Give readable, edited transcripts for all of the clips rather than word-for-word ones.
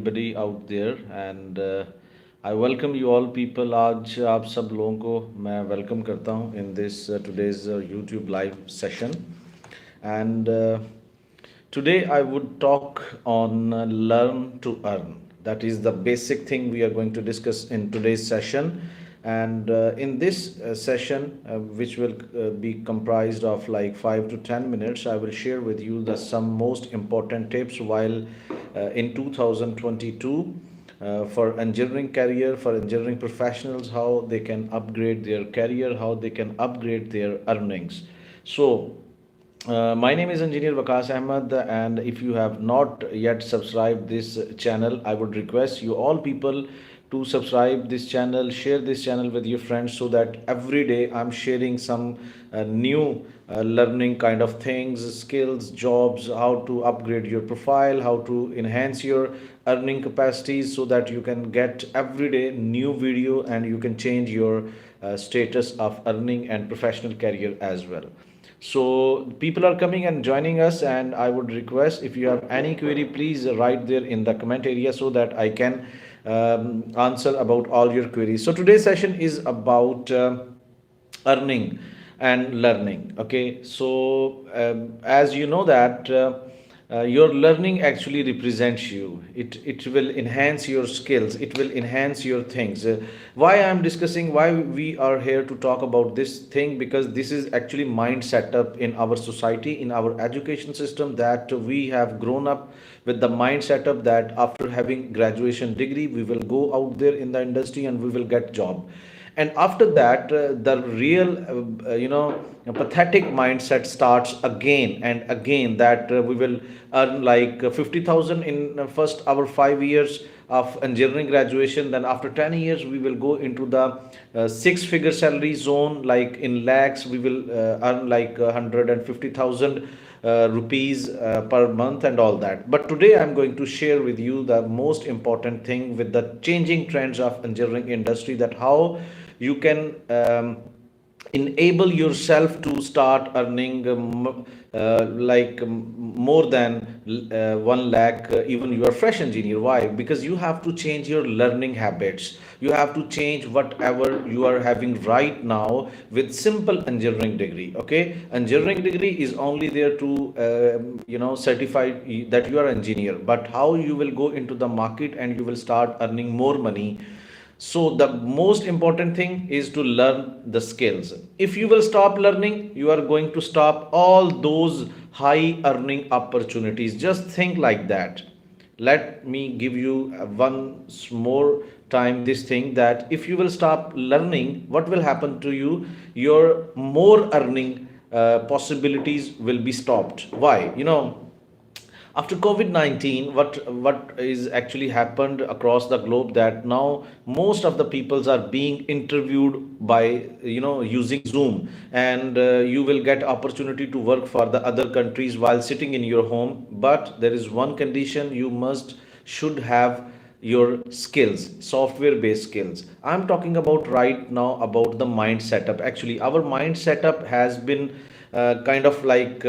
everybody out there and I welcome you all people. आज आप सब लोगों को मैं welcome करता हूँ in this today's YouTube live session and today I would talk on learn to earn. That is the basic thing we are going to discuss in today's session. And in this session, which will be comprised of like 5 to 10 minutes, I will share with you the some most important tips while in 2022 for engineering career, for engineering professionals, how they can upgrade their career, how they can upgrade their earnings. So my name is Engineer Vakas Ahmed, and if you have not yet subscribed this channel, I would request you all people to subscribe this channel, share this channel with your friends, so that every day I'm sharing some new learning kind of things, skills, jobs, how to upgrade your profile, how to enhance your earning capacities, so that you can get every day new video and you can change your status of earning and professional career as well. So people are coming and joining us, and I would request, if you have any query, please write there in the comment area so that I can answer about all your queries. So today's session is about earning and learning. Okay, so as you know that your learning actually represents you. It will enhance your skills, it will enhance your things. Why I'm discussing, why we are here to talk about this thing, because this is actually mind setup in our society, in our education system, that we have grown up with the mind setup that after having graduation degree we will go out there in the industry and we will get job. And after that the real pathetic mindset starts again and again, that we will earn like 50,000 in first our 5 years of engineering graduation, then after 10 years we will go into the six figure salary zone, like in lakhs we will earn like 150,000 rupees per month and all that. But today I'm going to share with you the most important thing with the changing trends of engineering industry, that how you can enable yourself to start earning more than 1 lakh, even you are fresh engineer. Why? Because you have to change your learning habits, you have to change whatever you are having right now with simple engineering degree. Okay, engineering degree is only there to certify that you are engineer, but how you will go into the market and you will start earning more money. So the most important thing is to learn the skills. If you will stop learning, you are going to stop all those high earning opportunities. Just think like that. Let me give you once more time this thing, that if you will stop learning, what will happen to you? Your more earning possibilities will be stopped. Why? After covid-19, what is actually happened across the globe, that now most of the peoples are being interviewed by using Zoom, and you will get opportunity to work for the other countries while sitting in your home. But there is one condition: you must should have your skills, software based skills. I'm talking about right now about the mind setup. Actually, our mind setup has been kind of like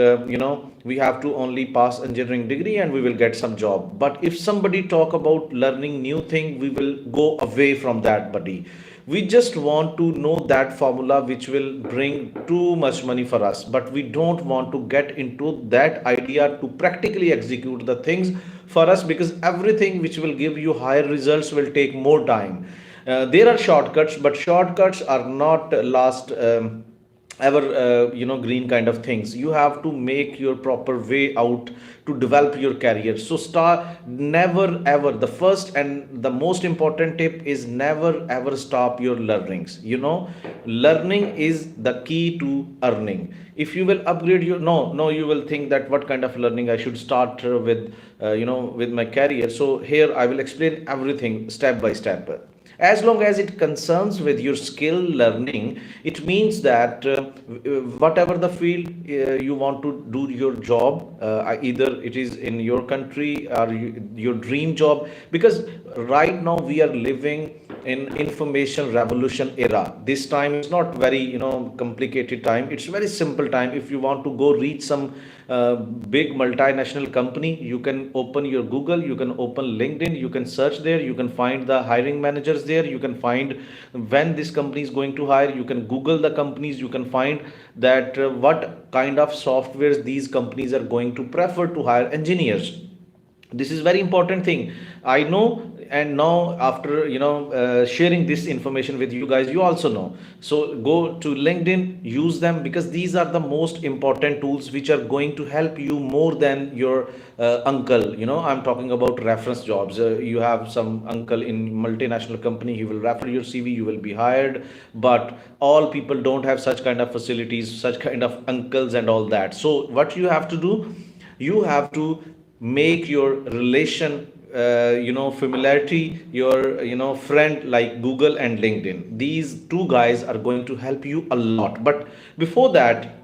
we have to only pass engineering degree and we will get some job. But if somebody talk about learning new thing, we will go away from that buddy. We just want to know that formula which will bring too much money for us, but we don't want to get into that idea to practically execute the things for us, because everything which will give you higher results will take more time. There are shortcuts, but shortcuts are not last ever green kind of things. You have to make your proper way out to develop your career. So start, never ever, the first and the most important tip is never ever stop your learnings. Learning is the key to earning. If you will upgrade your, no, you will think that what kind of learning I should start with with my career. So here I will explain everything step by step. As long as it concerns with your skill learning, it means that whatever the field you want to do your job, either it is in your country or your dream job. Because right now we are living in information revolution era. This time is not very complicated time. It's very simple time. If you want to go reach some big multinational company, you can open your Google, you can open LinkedIn, you can search there, you can find the hiring managers there, you can find when this company is going to hire, you can Google the companies, you can find that what kind of softwares these companies are going to prefer to hire engineers. This is very important thing, I know. And now after sharing this information with you guys, you also know. So go to LinkedIn, use them, because these are the most important tools which are going to help you more than your uncle. I'm talking about reference jobs. You have some uncle in multinational company, he will refer your CV, you will be hired. But all people don't have such kind of facilities, such kind of uncles and all that. So what you have to do, you have to make your relation familiarity, your friend, like Google and LinkedIn. These two guys are going to help you a lot. But before that,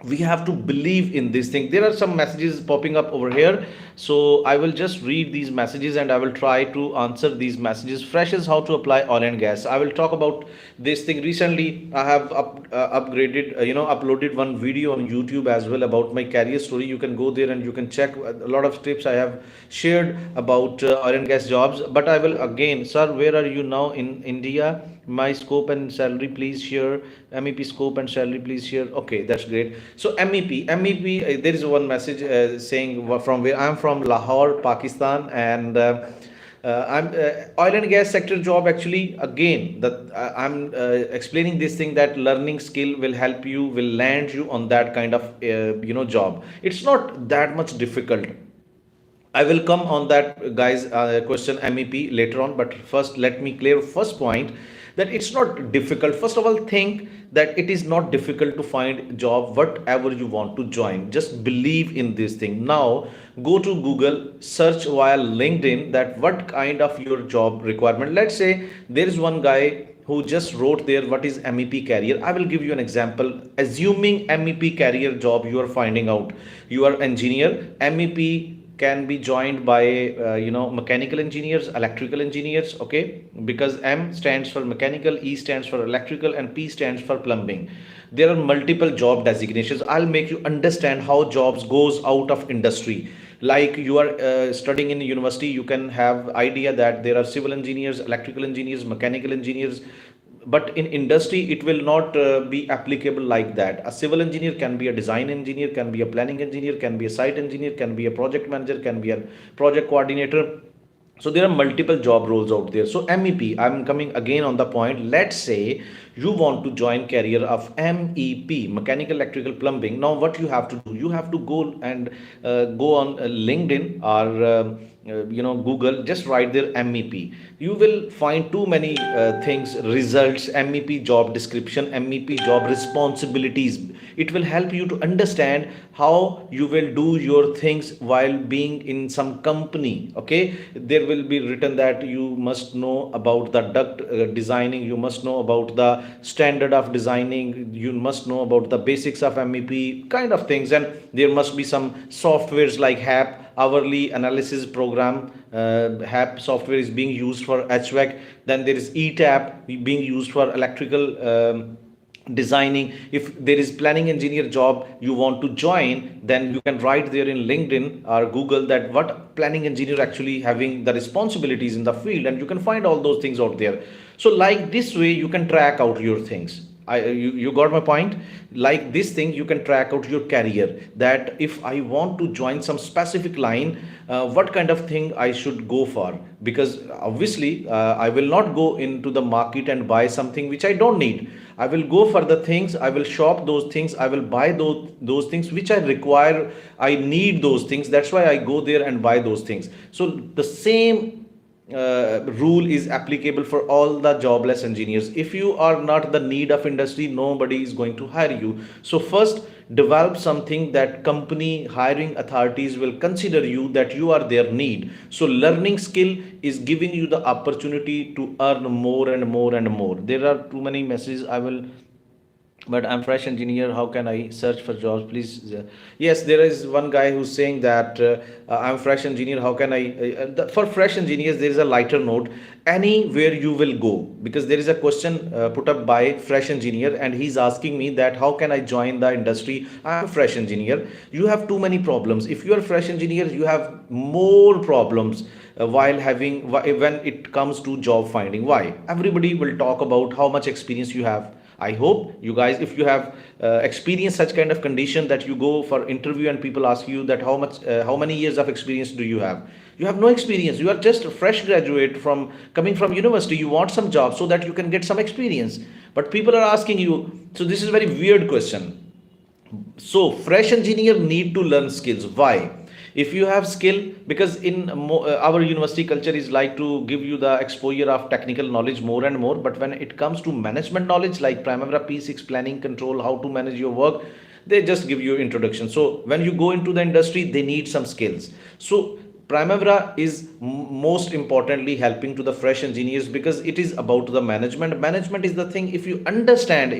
we have to believe in this thing. There are some messages popping up over here, so I will just read these messages and I will try to answer these messages. Freshers, how to apply oil and gas. I will talk about this thing. Recently I have upgraded uploaded one video on YouTube as well about my career story. You can go there and you can check a lot of tips I have shared about oil and gas jobs. But I will again, sir, where are you now? In India? My scope and salary please share. MEP scope and salary please share. Okay, that's great. So MEP, there is one message saying from where I'm from, Lahore, Pakistan. And I'm oil and gas sector job. Actually, again, that I'm explaining this thing, that learning skill will help you, will land you on that kind of job. It's not that much difficult. I will come on that, guys, question MEP later on. But first, let me clear first point, that it's not difficult. First of all, think that it is not difficult to find job, whatever you want to join. Just believe in this thing. Now, go to Google, search via LinkedIn that what kind of your job requirement. Let's say there is one guy who just wrote there, what is MEP career. I will give you an example. Assuming MEP career job, you are finding out you are engineer. MEP can be joined by mechanical engineers, electrical engineers. Okay, because M stands for mechanical, E stands for electrical, and P stands for plumbing. There are multiple job designations. I'll make you understand how jobs goes out of industry. Like you are studying in university, you can have idea that there are civil engineers, electrical engineers, mechanical engineers. But in industry it will not be applicable like that. A civil engineer can be a design engineer, can be a planning engineer, can be a site engineer, can be a project manager, can be a project coordinator. So there are multiple job roles out there. So MEP, I'm coming again on the point. Let's say you want to join career of MEP, mechanical, electrical, plumbing. Now what you have to do, you have to go and go on LinkedIn or Google, just write there MEP. You will find too many things, results, MEP job description, MEP job responsibilities. It will help you to understand how you will do your things while being in some company. Okay, there will be written that you must know about the duct designing, you must know about the standard of designing, you must know about the basics of MEP kind of things. And there must be some softwares like HAP, hourly analysis program. HAP software is being used for HVAC. Then there is ETAP being used for electrical designing. If there is planning engineer job you want to join, then you can write there in LinkedIn or Google that what planning engineer actually having the responsibilities in the field, and you can find all those things out there. So like this way you can track out your things. You got my point. Like this thing you can track out your career, that if I want to join some specific line, what kind of thing I should go for. Because obviously I will not go into the market and buy something which I don't need. I will go for the things, I will shop those things, I will buy those things which I require. I need those things, that's why I go there and buy those things. So the same rule is applicable for all the jobless engineers. If you are not the need of industry, nobody is going to hire you. So first develop something that company hiring authorities will consider you, that you are their need. So learning skill is giving you the opportunity to earn more and more and more. There are too many messages, I will but I'm fresh engineer, how can I search for jobs, please? Yes, there is one guy who's saying that I'm fresh engineer, how can I for fresh engineers there is a lighter note. Anywhere you will go, because there is a question put up by fresh engineer, and he's asking me that how can I join the industry, I'm a fresh engineer. You have too many problems. If you are fresh engineer, you have more problems while having when it comes to job finding. Why? Everybody will talk about how much experience you have. I hope you guys, if you have experienced such kind of condition that you go for interview and people ask you that how many years of experience do you have? You have no experience. You are just a fresh graduate from coming from university. You want some job so that you can get some experience. But people are asking you. So this is a very weird question. So fresh engineer need to learn skills. Why? If you have skill, because in our university culture is like to give you the exposure of technical knowledge more and more, but when it comes to management knowledge like Primavera P6, planning, control, how to manage your work, they just give you introduction. So when you go into the industry, they need some skills. So Primavera is most importantly helping to the fresh engineers, because it is about the management is the thing. If you understand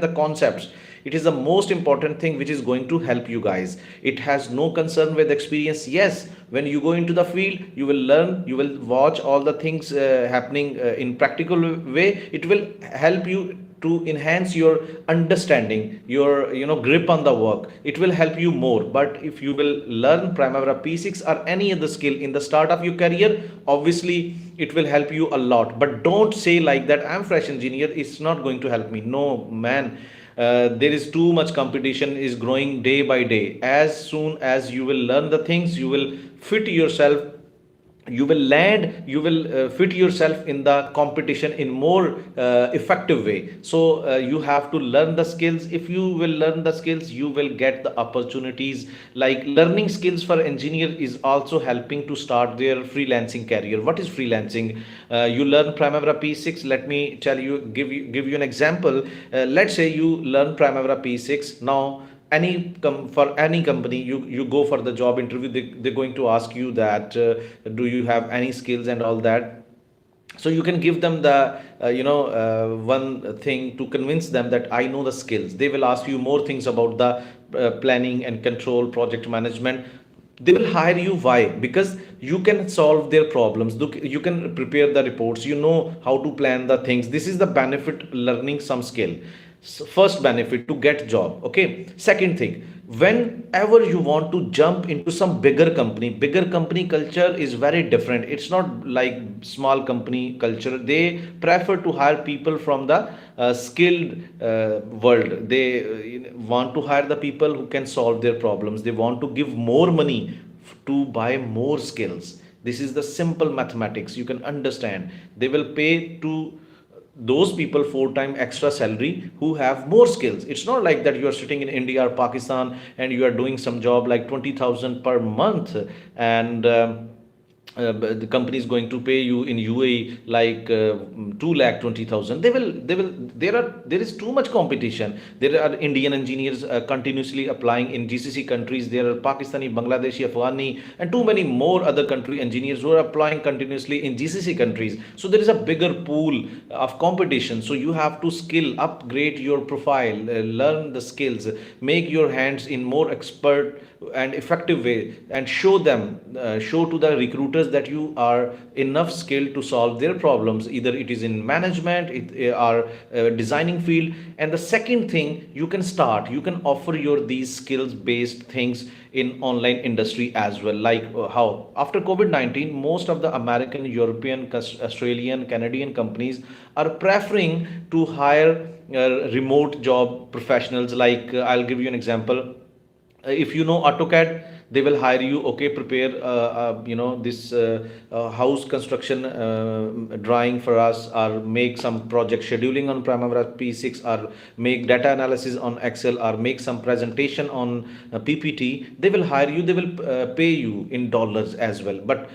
the concepts, it is the most important thing which is going to help you guys. It has no concern with experience. Yes, when you go into the field, you will learn, you will watch all the things happening in practical way. It will help you to enhance your understanding, your grip on the work. It will help you more. But if you will learn Primavera P6 or any other skill in the start of your career, obviously it will help you a lot. But don't say like that, I'm fresh engineer, it's not going to help me. No, man. There is too much competition is growing day by day. As soon as you will learn the things, you will fit yourself, you will land, you will fit yourself in the competition in more effective way. So you have to learn the skills. If you will learn the skills, you will get the opportunities. Like learning skills for engineer is also helping to start their freelancing career. What is freelancing? You learn Primavera P6. Let me tell you, give you an example. Let's say you learn Primavera P6 now. For any company, you go for the job interview, they're going to ask you that do you have any skills and all that. So you can give them the one thing to convince them that I know the skills. They will ask you more things about the planning and control, project management. They will hire you. Why? Because you can solve their problems. Look, you can prepare the reports, you know how to plan the things. This is the benefit learning some skill. So first benefit to get job. Okay, second thing, whenever you want to jump into some bigger company culture is very different. It's not like small company culture. They prefer to hire people from the skilled world. They want to hire the people who can solve their problems. They want to give more money to buy more skills. This is the simple mathematics, you can understand. They will pay to those people 4 times extra salary who have more skills. It's not like that you are sitting in India or Pakistan and you are doing some job like 20,000 per month, and the company is going to pay you in UAE like 2,20,000. There is too much competition. There are Indian engineers continuously applying in GCC countries. There are Pakistani, Bangladeshi, Afghani, and too many more other country engineers who are applying continuously in GCC countries. So there is a bigger pool of competition. So you have to skill, upgrade your profile, learn the skills, make your hands in more expert and effective way, and show to the recruiters that you are enough skilled to solve their problems. Either it is in management, or designing field. And the second thing, you can offer your these skills based things in online industry as well. Like how after COVID-19, most of the American, European, Australian, Canadian companies are preferring to hire remote job professionals. Like I'll give you an example. If you know AutoCAD, they will hire you. Okay, prepare this house construction drawing for us, or make some project scheduling on Primavera P6, or make data analysis on Excel, or make some presentation on PPT. They will hire you. They will pay you in dollars as well. But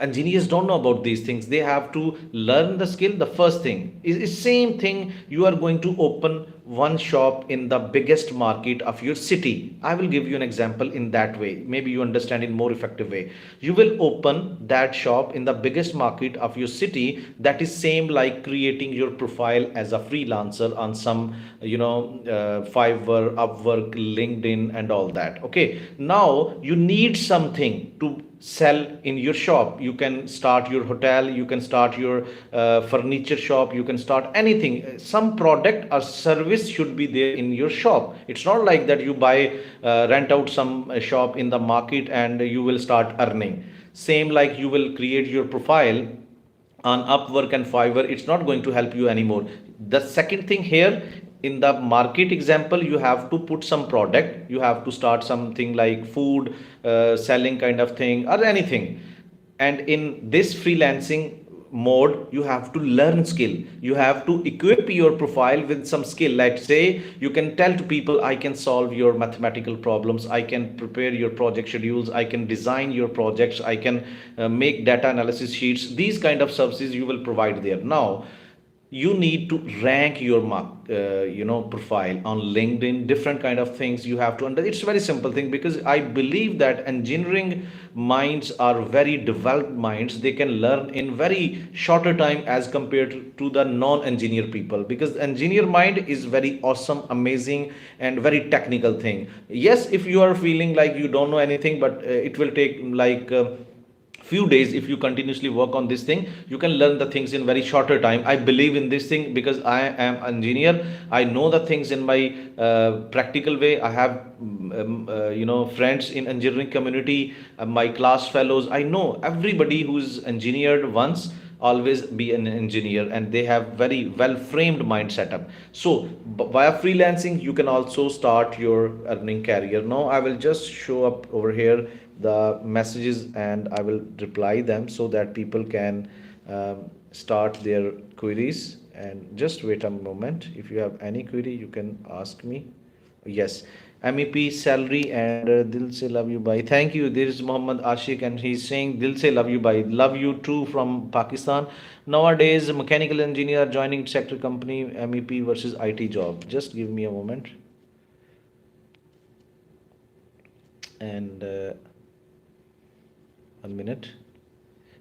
engineers don't know about these things. They have to learn the skill. The first thing is same thing. You are going to open one shop in the biggest market of your city. I will give you an example in that way. Maybe you understand in more effective way. You will open that shop in the biggest market of your city. That is same like creating your profile as a freelancer on some, Fiverr, Upwork, LinkedIn, and all that. Okay. Now you need something to sell in your shop. You can start your hotel, you can start your furniture shop, you can start anything. Some product or service should be there in your shop. It's not like that you buy, rent out some shop in the market and you will start earning. Same like you will create your profile on Upwork and Fiverr, it's not going to help you anymore. The second thing here, in the market example, you have to put some product, you have to start something like food selling kind of thing or anything. And in this freelancing mode, you have to learn skill, you have to equip your profile with some skill. Let's say you can tell to people, I can solve your mathematical problems, I can prepare your project schedules, I can design your projects, I can make data analysis sheets. These kind of services you will provide there. Now you need to rank your profile on LinkedIn, different kind of things you have to under. It's very simple thing, because I believe that engineering minds are very developed minds. They can learn in very shorter time as compared to the non-engineer people, because engineer mind is very awesome, amazing, and very technical thing. Yes, if you are feeling like you don't know anything, but it will take like few days. If you continuously work on this thing, you can learn the things in very shorter time. I believe in this thing because I am engineer. I know the things in my practical way. I have friends in engineering community, my class fellows. I know everybody who's engineered once always be an engineer, and they have very well framed mind setup. So via freelancing you can also start your earning career. Now I will just show up over here the messages and I will reply them so that people can start their queries. And just wait a moment. If you have any query, you can ask me. Yes, MEP salary and Dil se love you bhai. Thank you. There is Muhammad Ashik and he's saying Dil se love you bhai. Love you too from Pakistan. Nowadays, mechanical engineer joining sector company, MEP versus IT job. Just give me a moment. And 1 minute.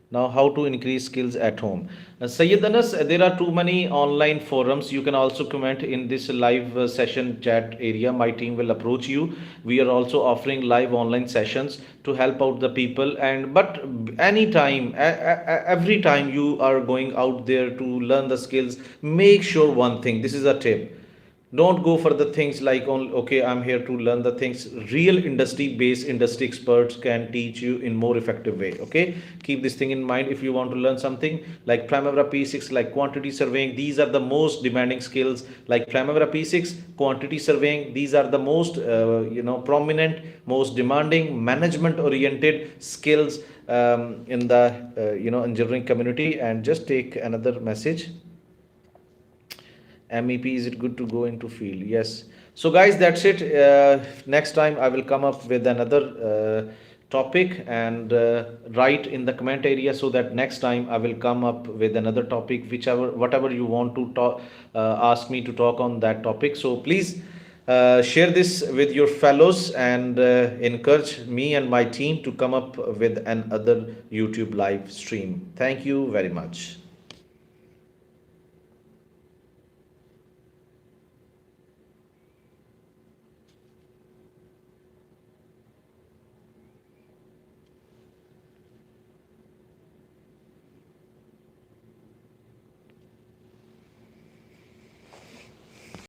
Now, how to increase skills at home? Sayyid Anas, there are too many online forums. You can also comment in this live session chat area. My team will approach you. We are also offering live online sessions to help out the people. And but anytime, every time you are going out there to learn the skills, make sure one thing. This is a tip. Don't go for the things like, only okay, I'm here to learn the things. Real industry based industry experts can teach you in more effective way. Okay, keep this thing in mind. If you want to learn something like Primavera P6, like quantity surveying, these are the most demanding skills. Like Primavera P6, quantity surveying, these are the most prominent, most demanding, management oriented skills in the engineering community. And just take another message. MEP, is it good to go into field? Yes. So guys, that's it. Next time I will come up with another topic, and write in the comment area, so that next time I will come up with another topic, whatever you want to talk, ask me to talk on that topic. So please share this with your fellows, and encourage me and my team to come up with another YouTube live stream. Thank you very much.